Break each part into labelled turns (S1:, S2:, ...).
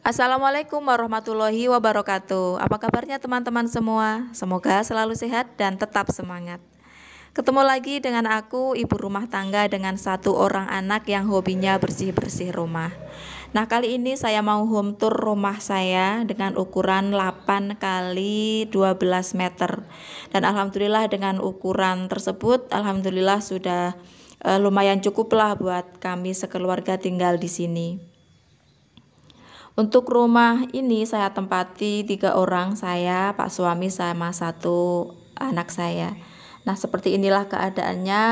S1: Assalamualaikum warahmatullahi wabarakatuh. Apa kabarnya teman-teman semua? Semoga selalu sehat dan tetap semangat. Ketemu lagi dengan aku, ibu rumah tangga dengan satu orang anak yang hobinya bersih-bersih rumah. Nah, kali ini saya mau home tour rumah saya dengan ukuran 8 kali 12 meter. Dan alhamdulillah dengan ukuran tersebut, alhamdulillah sudah lumayan cukup lah buat kami sekeluarga tinggal di sini. Untuk rumah ini saya tempati 3 orang, saya, Pak suami, sama satu anak saya. Nah, seperti inilah keadaannya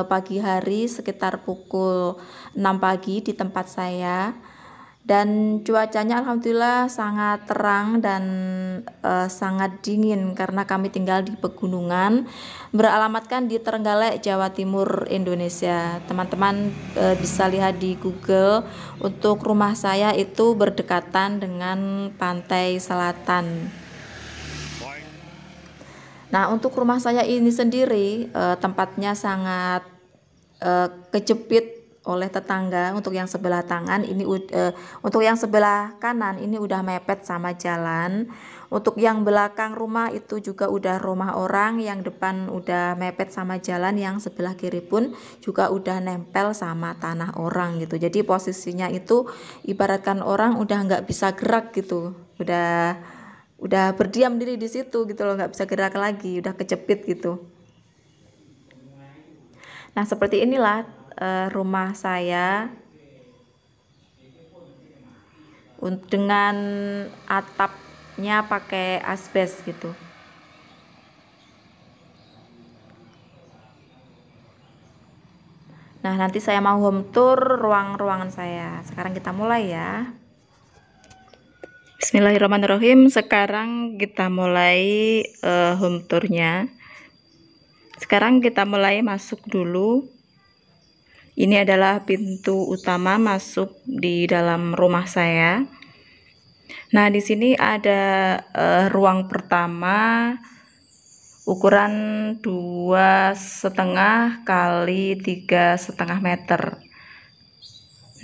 S1: pagi hari sekitar pukul 6 pagi di tempat saya. Dan cuacanya alhamdulillah sangat terang dan sangat dingin karena kami tinggal di pegunungan, beralamatkan di Trenggalek, Jawa Timur, Indonesia. Teman-teman bisa lihat di Google, untuk rumah saya itu berdekatan dengan pantai selatan. Nah, untuk rumah saya ini sendiri tempatnya sangat kejepit oleh tetangga. Untuk yang sebelah untuk yang sebelah kanan ini udah mepet sama jalan. Untuk yang belakang rumah itu juga udah rumah orang, yang depan udah mepet sama jalan, yang sebelah kiri pun juga udah nempel sama tanah orang gitu. Jadi posisinya itu ibaratkan orang udah nggak bisa gerak gitu, udah berdiam diri di situ gitu loh, nggak bisa gerak lagi, udah kejepit gitu. Nah, seperti inilah rumah saya dengan atapnya pakai asbes gitu. Nah, nanti saya mau home tour ruangan saya. Sekarang kita mulai ya. Bismillahirrahmanirrahim. Sekarang kita mulai home tournya. Sekarang kita mulai masuk dulu. Ini adalah pintu utama masuk di dalam rumah saya. Nah, di sini ada ruang pertama ukuran 2,5 kali 3,5 meter.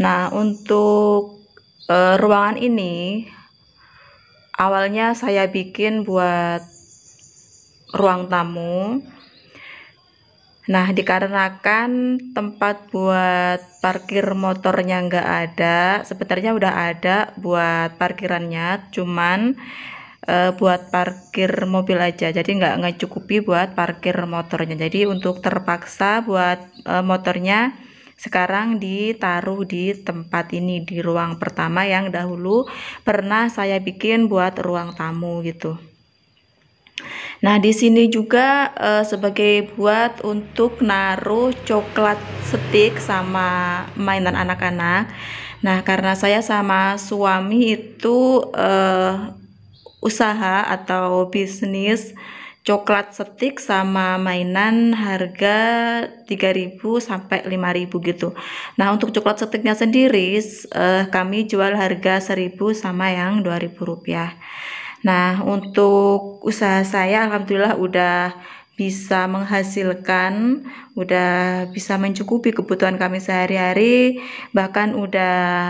S1: Nah, untuk ruangan ini awalnya saya bikin buat ruang tamu. Nah, dikarenakan tempat buat parkir motornya nggak ada, sebenarnya udah ada buat parkirannya, cuman buat parkir mobil aja, jadi nggak ngecukupi buat parkir motornya. Jadi untuk terpaksa buat motornya sekarang ditaruh di tempat ini, di ruang pertama yang dahulu pernah saya bikin buat ruang tamu gitu. Nah, di sini juga sebagai buat untuk naruh coklat stick sama mainan anak-anak. Nah, karena saya sama suami itu usaha atau bisnis coklat stick sama mainan harga 3.000 sampai 5.000 gitu. Nah, untuk coklat sticknya sendiri kami jual harga 1.000 sama yang 2.000 rupiah. Nah, untuk usaha saya alhamdulillah udah bisa menghasilkan, udah bisa mencukupi kebutuhan kami sehari-hari, bahkan udah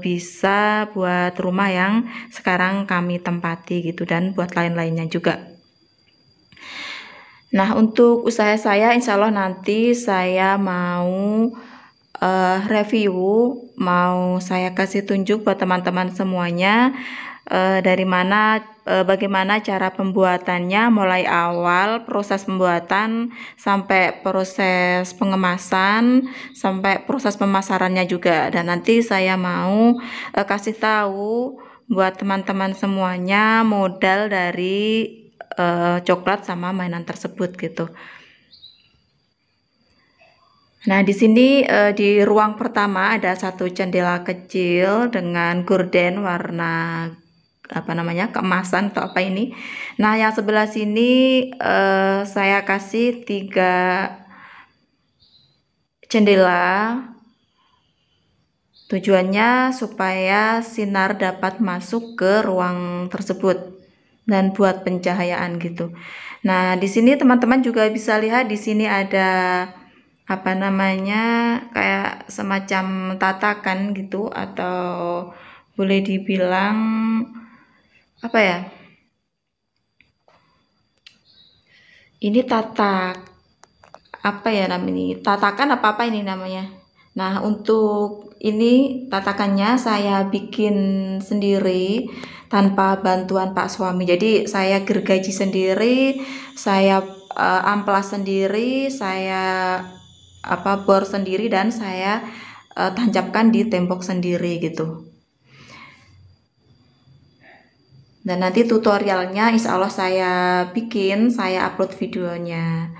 S1: bisa buat rumah yang sekarang kami tempati gitu, dan buat lain-lainnya juga. Nah, untuk usaha saya insya Allah nanti saya mau review, mau saya kasih tunjuk buat teman-teman semuanya bagaimana cara pembuatannya, mulai awal proses pembuatan sampai proses pengemasan sampai proses pemasarannya juga. Dan nanti saya mau kasih tahu buat teman-teman semuanya modal dari coklat sama mainan tersebut gitu. Nah, di sini di ruang pertama ada satu jendela kecil dengan gorden warna keemasan atau apa ini. Nah, yang sebelah sini saya kasih 3 jendela. Tujuannya supaya sinar dapat masuk ke ruang tersebut dan buat pencahayaan gitu. Nah, di sini teman-teman juga bisa lihat, di sini ada kayak semacam tatakan gitu atau boleh dibilang apa ya, ini apa ya namanya, tatakan apa ini namanya. Nah, untuk ini tatakannya saya bikin sendiri tanpa bantuan Pak suami. Jadi saya gergaji sendiri, saya amplas sendiri, saya bor sendiri, dan saya tancapkan di tembok sendiri gitu. Dan nanti tutorialnya insya Allah saya bikin, saya upload videonya.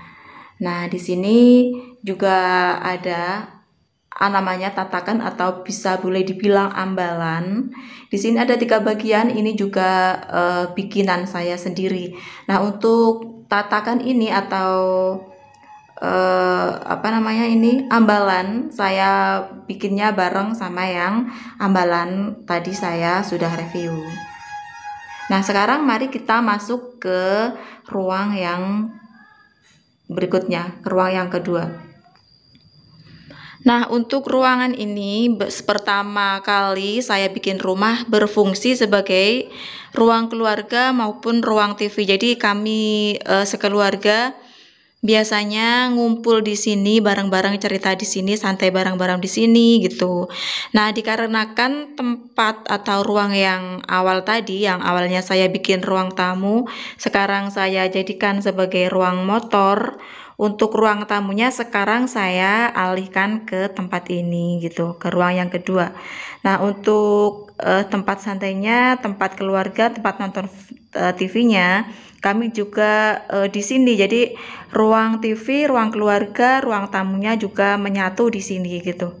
S1: Nah, di sini juga ada namanya tatakan atau bisa boleh dibilang ambalan. Di sini ada 3 bagian, ini juga bikinan saya sendiri. Nah, untuk tatakan ini atau apa namanya ini ambalan, saya bikinnya bareng sama yang ambalan tadi saya sudah review. Nah, sekarang mari kita masuk ke ruang yang berikutnya, ke ruang yang kedua. Nah, untuk ruangan ini pertama kali saya bikin rumah berfungsi sebagai ruang keluarga maupun ruang TV. Jadi kami sekeluarga biasanya ngumpul di sini bareng-bareng, cerita di sini, santai bareng-bareng di sini gitu. Nah, dikarenakan tempat atau ruang yang awal tadi, yang awalnya saya bikin ruang tamu, sekarang saya jadikan sebagai ruang motor. Untuk ruang tamunya sekarang saya alihkan ke tempat ini gitu, ke ruang yang kedua. Nah, untuk tempat santainya, tempat keluarga, tempat nonton TV-nya, kami juga di sini. Jadi ruang TV, ruang keluarga, ruang tamunya juga menyatu di sini gitu.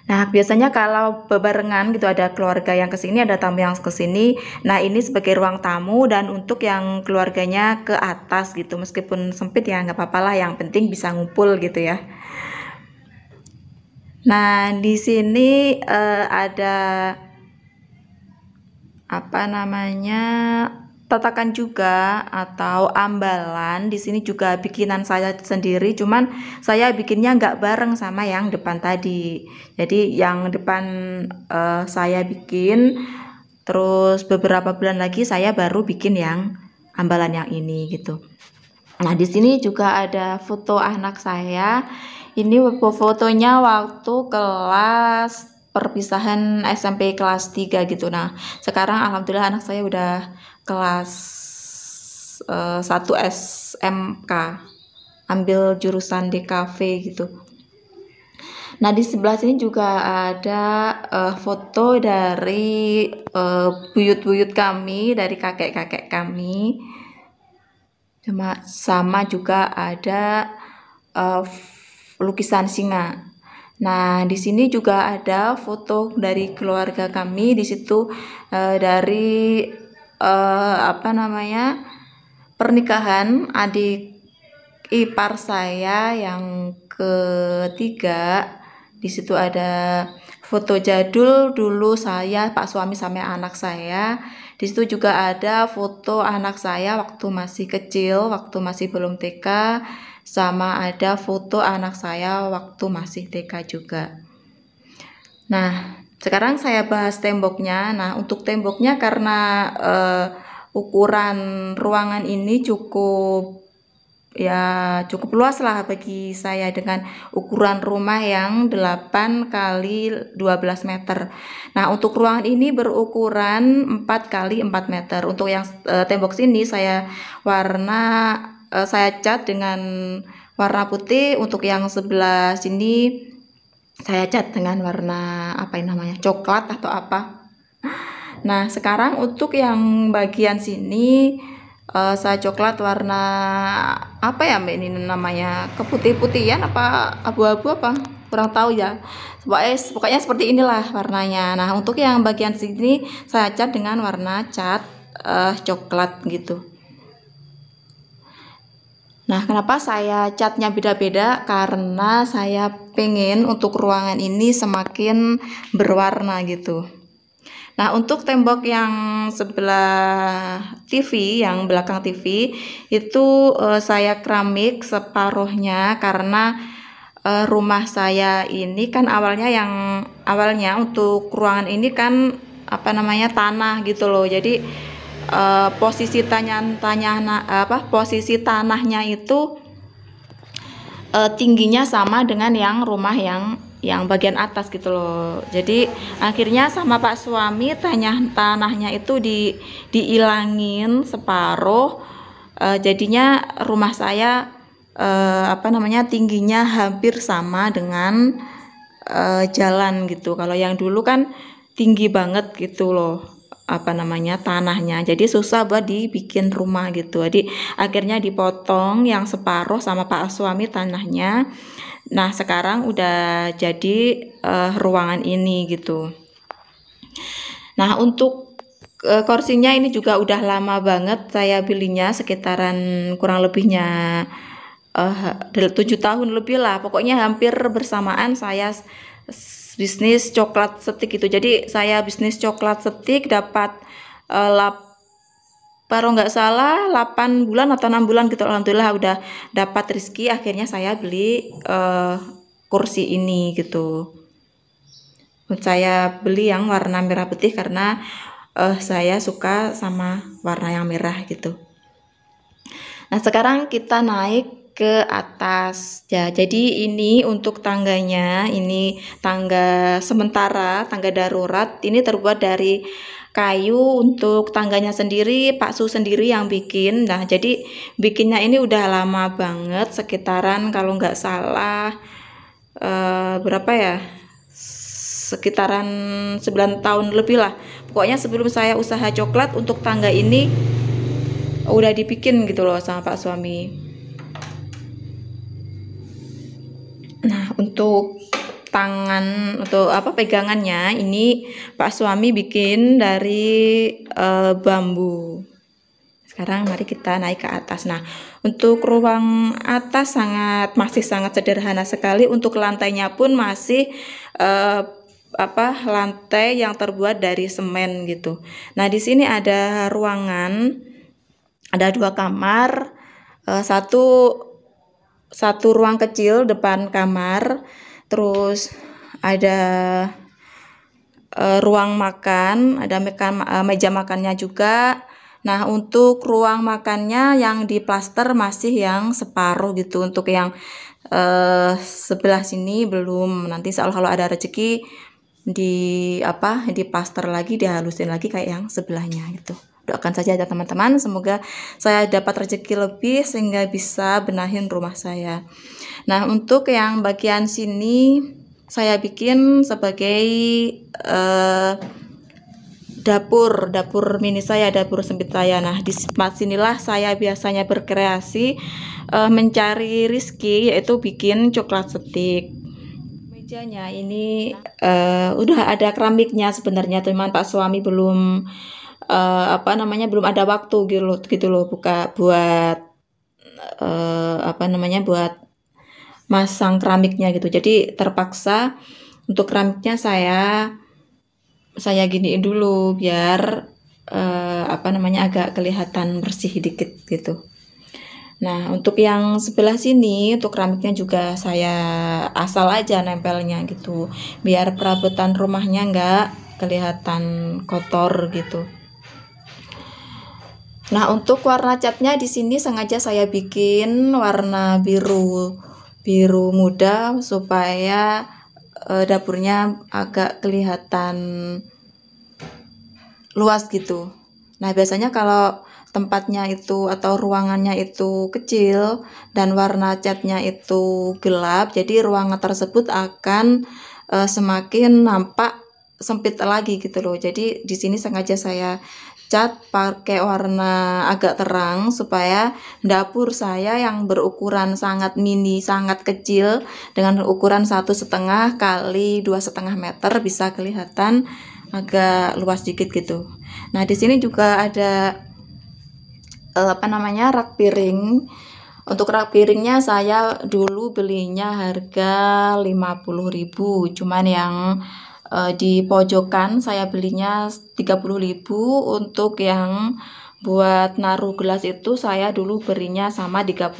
S1: Nah, biasanya kalau bebarengan gitu, ada keluarga yang ke sini, ada tamu yang ke sini. Nah, ini sebagai ruang tamu, dan untuk yang keluarganya ke atas gitu. Meskipun sempit ya nggak apa-apa lah, yang penting bisa ngumpul gitu ya. Nah, di sini ada apa namanya, tatakan juga atau ambalan. Di sini juga bikinan saya sendiri, cuman saya bikinnya nggak bareng sama yang depan tadi. Jadi yang depan saya bikin, terus beberapa bulan lagi saya baru bikin yang ambalan yang ini gitu. Nah, di sini juga ada foto anak saya. Ini fotonya waktu kelas perpisahan SMP kelas 3 gitu. Nah, sekarang alhamdulillah anak saya udah kelas 1 SMK, ambil jurusan DKV gitu. Nah, di sebelah sini juga ada foto dari buyut-buyut kami, dari kakek-kakek kami. Sama juga ada lukisan singa. Nah, di sini juga ada foto dari keluarga kami. Di situ dari apa namanya, pernikahan adik ipar saya yang ketiga. Di situ ada foto jadul dulu saya, Pak suami sama anak saya. Di situ juga ada foto anak saya waktu masih kecil, waktu masih belum TK, sama ada foto anak saya waktu masih TK juga. Nah, sekarang saya bahas temboknya. Nah, untuk temboknya karena ukuran ruangan ini cukup luas lah bagi saya, dengan ukuran rumah yang 8 kali 12 meter. Nah, untuk ruangan ini berukuran 4 kali 4 meter. Untuk yang tembok sini saya cat dengan warna putih. Untuk yang sebelah sini saya cat dengan warna apa ini namanya, coklat atau apa. Nah, sekarang untuk yang bagian sini saya coklat warna apa ya Mbak, ini namanya keputih-putihan apa abu-abu apa, kurang tahu ya. Pokoknya seperti inilah warnanya. Nah, untuk yang bagian sini saya cat dengan warna cat coklat gitu. Nah, kenapa saya catnya beda-beda? Karena saya pengen untuk ruangan ini semakin berwarna gitu. Nah, untuk tembok yang sebelah TV, yang belakang TV, itu saya keramik separuhnya karena rumah saya ini kan awalnya untuk ruangan ini kan apa namanya tanah gitu loh. Jadi posisi tanahnya itu tingginya sama dengan yang rumah yang bagian atas gitu loh. Jadi akhirnya sama Pak suami tanahnya itu diilangin separuh. Jadinya rumah saya tingginya hampir sama dengan jalan gitu. Kalau yang dulu kan tinggi banget gitu loh tanahnya, jadi susah buat dibikin rumah gitu. Jadi akhirnya dipotong yang separuh sama Pak suami tanahnya. Nah sekarang udah jadi ruangan ini gitu. Nah untuk kursinya ini juga udah lama banget saya belinya, sekitaran kurang lebihnya 7 tahun lebih lah, pokoknya hampir bersamaan saya bisnis coklat setik itu. Jadi saya bisnis coklat setik dapat kalau nggak salah 8 bulan atau 6 bulan gitu, alhamdulillah udah dapat rezeki. Akhirnya saya beli kursi ini gitu. Saya beli yang warna merah putih karena saya suka sama warna yang merah gitu. Nah sekarang kita naik ke atas ya. Jadi ini untuk tangganya, ini tangga sementara, tangga darurat. Ini terbuat dari kayu. Untuk tangganya sendiri Pak Su sendiri yang bikin. Nah jadi bikinnya ini udah lama banget, sekitaran kalau nggak salah berapa ya, sekitaran 9 tahun lebih lah. Pokoknya sebelum saya usaha coklat, untuk tangga ini udah dibikin gitu loh sama Pak suami. Nah untuk pegangannya ini Pak suami bikin dari bambu. Sekarang mari kita naik ke atas. Nah untuk ruang atas masih sangat sederhana sekali. Untuk lantainya pun masih lantai yang terbuat dari semen gitu. Nah di sini ada ruangan, ada 2 kamar, satu ruang kecil depan kamar, terus ada ruang makan, ada meja makannya juga. Nah untuk ruang makannya yang diplaster masih yang separuh gitu. Untuk yang sebelah sini belum, nanti kalau ada rezeki diplaster lagi, dihalusin lagi kayak yang sebelahnya gitu. Doakan saja ya teman-teman, semoga saya dapat rezeki lebih sehingga bisa benahin rumah saya. Nah untuk yang bagian sini saya bikin sebagai dapur mini saya, dapur sempit saya. Nah di sinilah saya biasanya berkreasi mencari rezeki, yaitu bikin coklat setik. Mejanya ini udah ada keramiknya sebenarnya, teman Pak suami belum belum ada waktu gitu loh buat buat masang keramiknya gitu. Jadi terpaksa untuk keramiknya saya giniin dulu biar agak kelihatan bersih dikit gitu. Nah untuk yang sebelah sini, untuk keramiknya juga saya asal aja nempelnya gitu, biar perabotan rumahnya nggak kelihatan kotor gitu. Nah untuk warna catnya di sini sengaja saya bikin warna biru muda supaya dapurnya agak kelihatan luas gitu. Nah biasanya kalau tempatnya itu atau ruangannya itu kecil dan warna catnya itu gelap, jadi ruangan tersebut akan semakin nampak sempit lagi gitu loh. Jadi di sini sengaja saya cat pakai warna agak terang supaya dapur saya yang berukuran sangat mini, sangat kecil, dengan ukuran 1,5 kali 2,5 meter bisa kelihatan agak luas dikit gitu. Nah di sini juga ada rak piring. Untuk rak piringnya saya dulu belinya harga 50.000, cuman yang di pojokan saya belinya 30.000. Untuk yang buat naruh gelas itu saya dulu belinya sama 30.000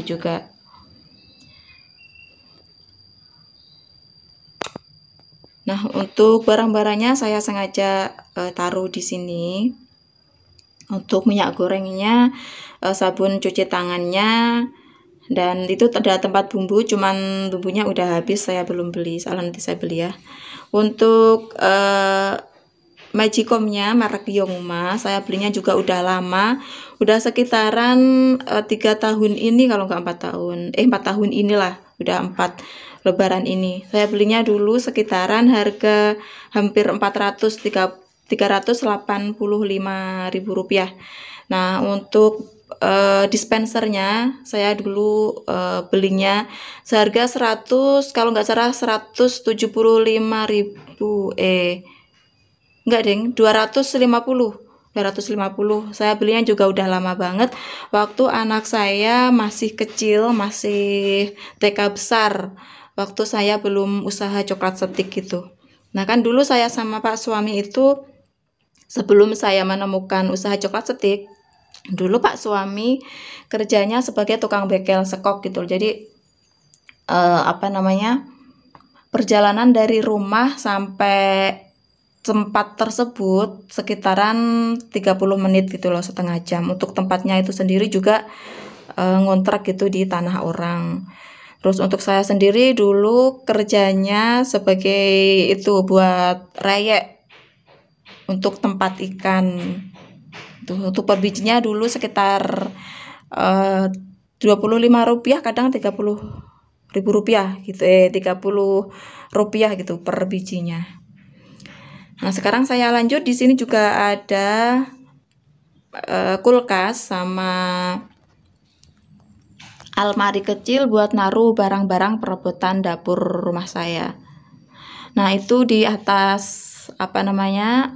S1: juga. Nah, untuk barang-barangnya saya sengaja taruh di sini. Untuk minyak gorengnya, sabun cuci tangannya, dan itu ada tempat bumbu, cuman bumbunya udah habis, saya belum beli, soalnya nanti saya beli ya. Untuk Magicomnya merek Yongma, saya belinya juga udah lama, udah sekitaran 3 tahun ini, kalau nggak 4 tahun, 4 tahun inilah, udah 4 lebaran ini. Saya belinya dulu sekitaran harga hampir 385.000 rupiah. Nah, untuk dispensernya saya dulu belinya seharga 100, kalau nggak salah 175.000, enggak deng, 250. Saya belinya juga udah lama banget, waktu anak saya masih kecil, masih TK besar, waktu saya belum usaha coklat setik gitu. Nah, kan dulu saya sama Pak suami itu, sebelum saya menemukan usaha coklat setik, dulu Pak suami kerjanya sebagai tukang bengkel sekok gitu. Jadi perjalanan dari rumah sampai tempat tersebut sekitaran 30 menit gitu loh, setengah jam. Untuk tempatnya itu sendiri juga ngontrak gitu di tanah orang. Terus untuk saya sendiri dulu kerjanya sebagai itu buat reyek untuk tempat ikan. Untuk per bijinya dulu sekitar 25 rupiah, kadang 30.000 rupiah gitu, 30 rupiah gitu per bijinya. Nah, sekarang saya lanjut, di sini juga ada kulkas sama almari kecil buat naruh barang-barang perabotan dapur rumah saya. Nah, itu di atas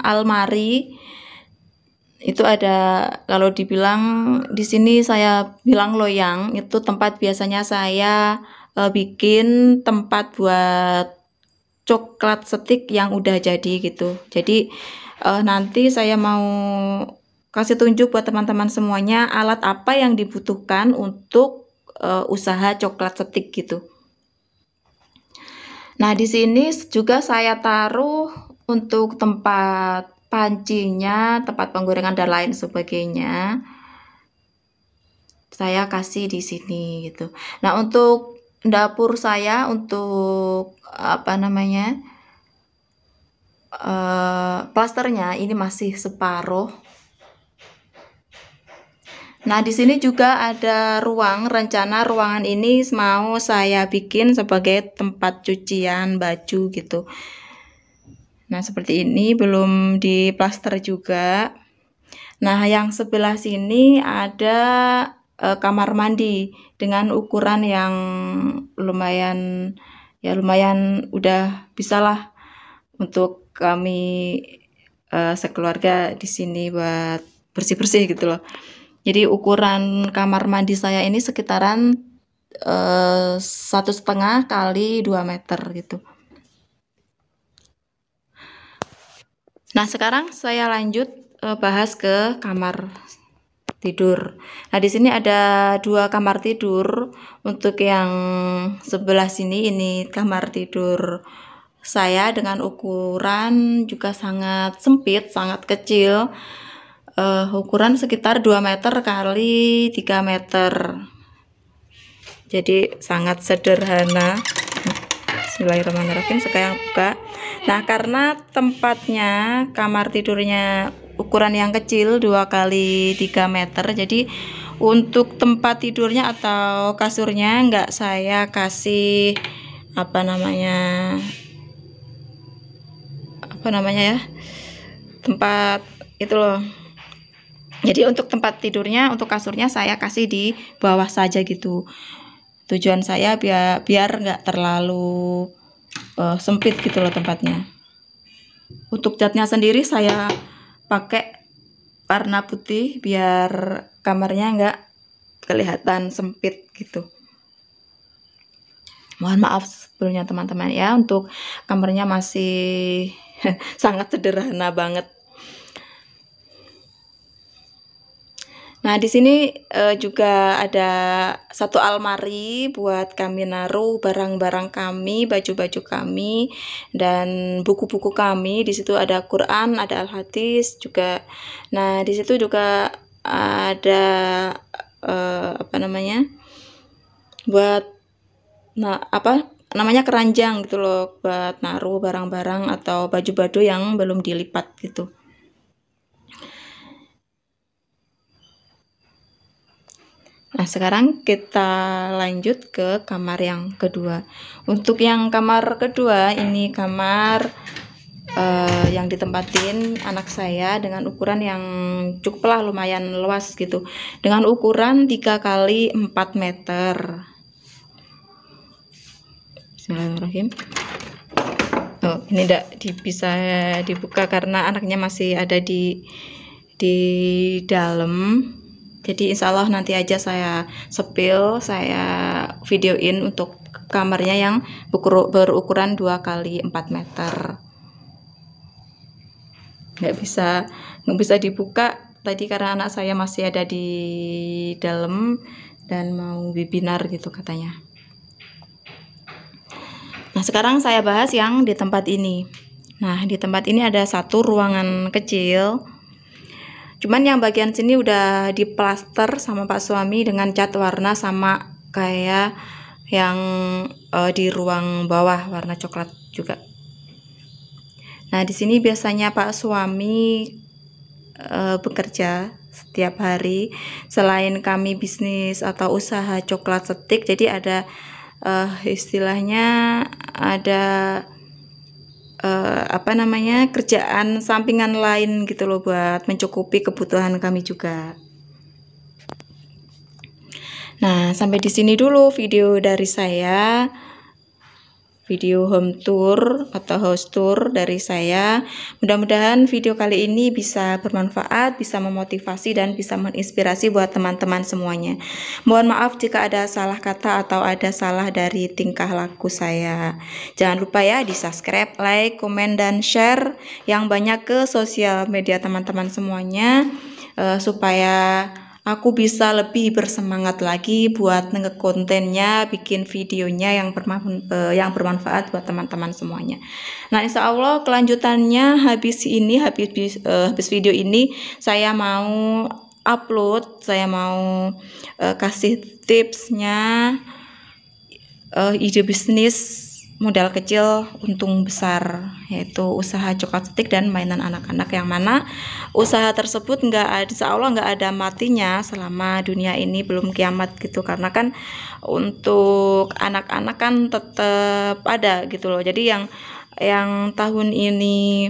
S1: almari itu ada, kalau dibilang di sini saya bilang loyang, itu tempat biasanya saya bikin tempat buat coklat setik yang udah jadi gitu. Jadi nanti saya mau kasih tunjuk buat teman-teman semuanya alat apa yang dibutuhkan untuk usaha coklat setik gitu. Nah, di sini juga saya taruh untuk tempat pancinya, tempat penggorengan dan lain sebagainya. Saya kasih di sini gitu. Nah, untuk dapur saya, untuk plasternya ini masih separuh. Nah, di sini juga ada rencana ruangan ini mau saya bikin sebagai tempat cucian baju gitu. Nah, seperti ini, belum diplaster juga. Nah, yang sebelah sini ada kamar mandi dengan ukuran yang lumayan udah bisalah untuk kami sekeluarga di sini buat bersih-bersih gitu loh. Jadi ukuran kamar mandi saya ini sekitaran 1,5 kali 2 meter gitu. Nah, sekarang saya lanjut bahas ke kamar tidur. Nah, di sini ada 2 kamar tidur. Untuk yang sebelah sini, ini kamar tidur saya dengan ukuran juga sangat sempit, sangat kecil. Ukuran sekitar 2 meter kali 3 meter. Jadi sangat sederhana. Bismillahirrahmanirrahim, sekarang buka. Nah, karena tempatnya kamar tidurnya ukuran yang kecil 2 kali 3 meter, jadi untuk tempat tidurnya atau kasurnya enggak saya kasih tempat itu loh. Jadi untuk tempat tidurnya, untuk kasurnya saya kasih di bawah saja gitu. Tujuan saya biar nggak terlalu sempit gitu loh tempatnya. Untuk catnya sendiri saya pakai warna putih biar kamarnya nggak kelihatan sempit gitu. Mohon maaf sebelumnya teman-teman ya, untuk kamarnya masih sangat sederhana banget. Nah, di sini juga ada satu almari buat kami naruh barang-barang kami, baju-baju kami, dan buku-buku kami. Di situ ada Quran, ada Al-Hadis juga. Nah, di situ juga ada apa namanya? Buat apa namanya keranjang gitu loh, buat naruh barang-barang atau baju-baju yang belum dilipat gitu. Nah, sekarang kita lanjut ke kamar yang kedua. Untuk yang kamar kedua, ini kamar yang ditempatin anak saya dengan ukuran yang cukuplah lumayan luas gitu. Dengan ukuran 3 kali 4 meter. Bismillahirrahmanirrahim. Oh, ini tidak bisa dibuka karena anaknya masih ada di dalam. Jadi insya Allah nanti aja saya sepil, saya videoin untuk kamarnya yang berukuran 2 kali 4 meter. Nggak bisa dibuka tadi karena anak saya masih ada di dalam dan mau webinar gitu katanya. Nah, sekarang saya bahas yang di tempat ini. Nah, di tempat ini ada satu ruangan kecil. Cuman yang bagian sini udah diplaster sama Pak suami dengan cat warna sama kayak yang di ruang bawah warna coklat juga. Nah, di sini biasanya Pak suami bekerja setiap hari. Selain kami bisnis atau usaha coklat setik, jadi ada istilahnya ada apa namanya kerjaan sampingan lain gitu loh buat mencukupi kebutuhan kami juga. Nah, sampai di sini dulu video dari saya, video home tour atau house tour dari saya. Mudah-mudahan video kali ini bisa bermanfaat, bisa memotivasi dan bisa menginspirasi buat teman-teman semuanya. Mohon maaf jika ada salah kata atau ada salah dari tingkah laku saya. Jangan lupa ya di subscribe, like, komen, dan share yang banyak ke sosial media teman-teman semuanya supaya aku bisa lebih bersemangat lagi buat kontennya, bikin videonya yang bermanfaat buat teman-teman semuanya. Nah, insya Allah kelanjutannya habis video ini saya mau upload, saya mau kasih tipsnya ide bisnis modal kecil untung besar, yaitu usaha coklat setik dan mainan anak-anak, yang mana usaha tersebut insya Allah nggak ada matinya selama dunia ini belum kiamat gitu, karena kan untuk anak-anak kan tetap ada gitu loh. Jadi yang tahun ini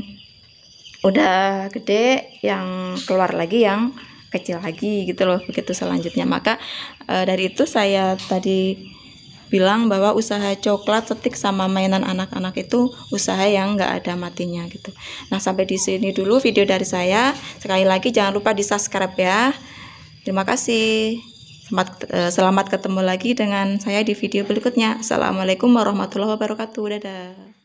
S1: udah gede, yang keluar lagi yang kecil lagi gitu loh, begitu selanjutnya. Maka dari itu saya tadi bilang bahwa usaha coklat setik sama mainan anak-anak itu usaha yang nggak ada matinya gitu. Nah, sampai di sini dulu video dari saya. Sekali lagi jangan lupa di subscribe ya. Terima kasih. Selamat ketemu lagi dengan saya di video berikutnya. Assalamualaikum warahmatullahi wabarakatuh. Dadah.